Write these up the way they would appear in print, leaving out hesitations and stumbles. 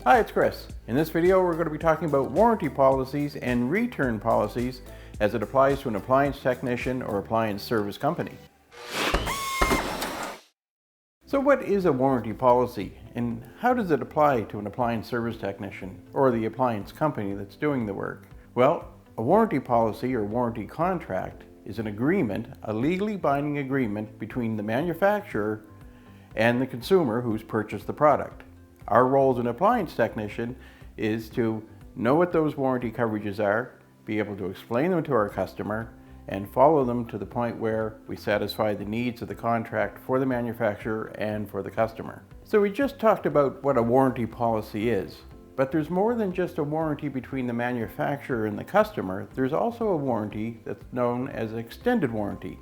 Hi, it's Chris. In this video, we're going to be talking about warranty policies and return policies as it applies to an appliance technician or appliance service company. So what is a warranty policy and how does it apply to an appliance service technician or the appliance company that's doing the work? Well, a warranty policy or warranty contract is an agreement, a legally binding agreement between the manufacturer and the consumer who's purchased the product. Our role as an appliance technician is to know what those warranty coverages are, be able to explain them to our customer, and follow them to the point where we satisfy the needs of the contract for the manufacturer and for the customer. So we just talked about what a warranty policy is, but there's more than just a warranty between the manufacturer and the customer. There's also a warranty that's known as extended warranty,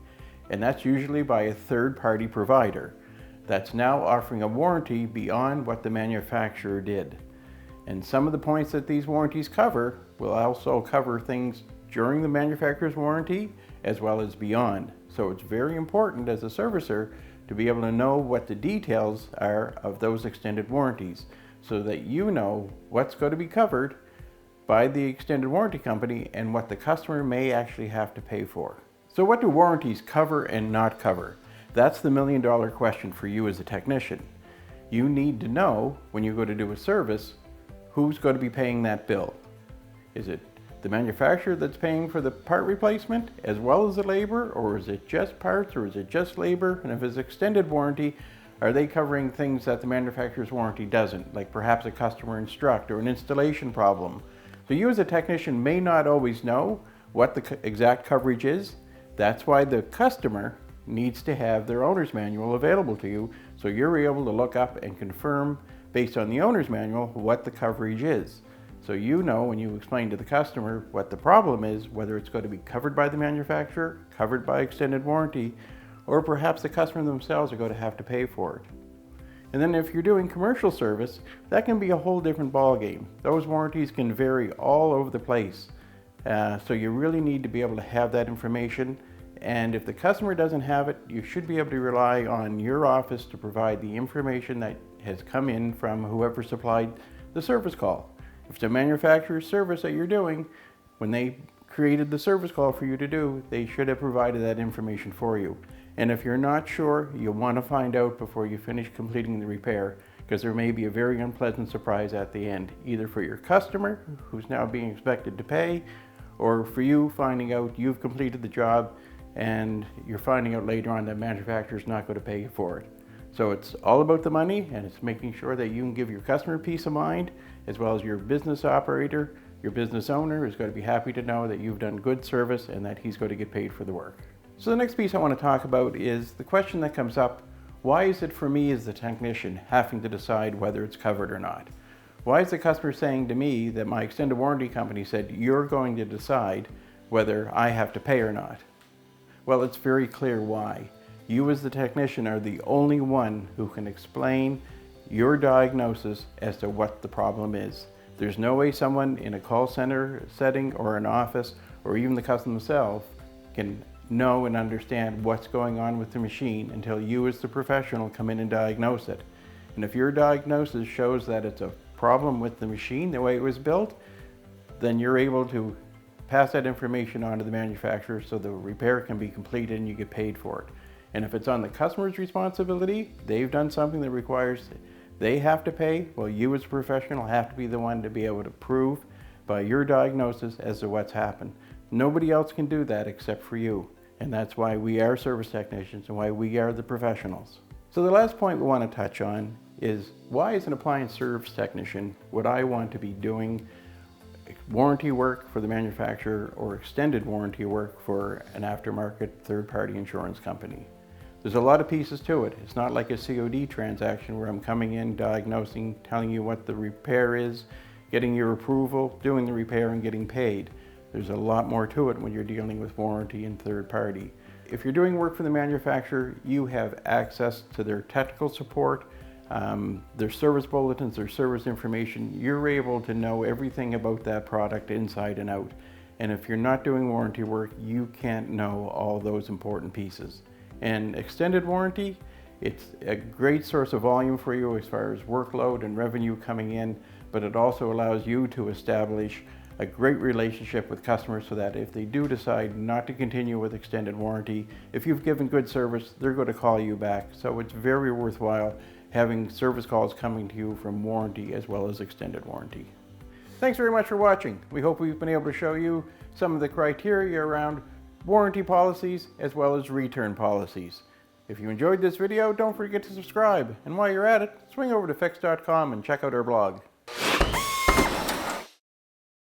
and that's usually by a third-party provider that's now offering a warranty beyond what the manufacturer did. And some of the points that these warranties cover will also cover things during the manufacturer's warranty as well as beyond. So it's very important as a servicer to be able to know what the details are of those extended warranties so that you know what's going to be covered by the extended warranty company and what the customer may actually have to pay for. So what do warranties cover and not cover? That's the million-dollar question for you as a technician. You need to know when you go to do a service, who's going to be paying that bill. Is it the manufacturer that's paying for the part replacement as well as the labor, or is it just parts, or is it just labor? And if it's extended warranty, are they covering things that the manufacturer's warranty doesn't, like perhaps a customer instruct or an installation problem? So you as a technician may not always know what the exact coverage is. That's why the customer needs to have their owner's manual available to you so you're able to look up and confirm based on the owner's manual what the coverage is. So you know when you explain to the customer what the problem is, whether it's going to be covered by the manufacturer, covered by extended warranty, or perhaps the customer themselves are going to have to pay for it. And then if you're doing commercial service, that can be a whole different ballgame. Those warranties can vary all over the place. So you really need to be able to have that information. And if the customer doesn't have it, you should be able to rely on your office to provide the information that has come in from whoever supplied the service call. If it's a manufacturer's service that you're doing, when they created the service call for you to do, they should have provided that information for you. And if you're not sure, you'll want to find out before you finish completing the repair, because there may be a very unpleasant surprise at the end, either for your customer, who's now being expected to pay, or for you finding out you've completed the job and you're finding out later on that manufacturer's not going to pay you for it. So it's all about the money, and it's making sure that you can give your customer peace of mind, as well as your business operator, your business owner is going to be happy to know that you've done good service and that he's going to get paid for the work. So the next piece I want to talk about is the question that comes up: why is it for me as the technician having to decide whether it's covered or not? Why is the customer saying to me that my extended warranty company said you're going to decide whether I have to pay or not? Well, it's very clear why. You as the technician are the only one who can explain your diagnosis as to what the problem is. There's no way someone in a call center setting or an office or even the customer themselves can know and understand what's going on with the machine until you as the professional come in and diagnose it. And if your diagnosis shows that it's a problem with the machine, the way it was built, then you're able to pass that information on to the manufacturer so the repair can be completed and you get paid for it. And if it's on the customer's responsibility, they've done something that requires they have to pay, well, you as a professional have to be the one to be able to prove by your diagnosis as to what's happened. Nobody else can do that except for you. And that's why we are service technicians and why we are the professionals. So the last point we want to touch on is, why as an appliance service technician would I want to be doing warranty work for the manufacturer or extended warranty work for an aftermarket third-party insurance company? There's a lot of pieces to it. It's not like a COD transaction where I'm coming in, diagnosing, telling you what the repair is, getting your approval, doing the repair, and getting paid. There's a lot more to it when you're dealing with warranty and third party. If you're doing work for the manufacturer, you have access to their technical support, their service bulletins, their service information. You're able to know everything about that product inside and out. And if you're not doing warranty work, you can't know all those important pieces. And extended warranty, it's a great source of volume for you as far as workload and revenue coming in, but it also allows you to establish a great relationship with customers so that if they do decide not to continue with extended warranty, if you've given good service, they're going to call you back. So it's very worthwhile having service calls coming to you from warranty as well as extended warranty. Thanks very much for watching. We hope we've been able to show you some of the criteria around warranty policies as well as return policies. If you enjoyed this video, don't forget to subscribe. And while you're at it, swing over to Fix.com and check out our blog.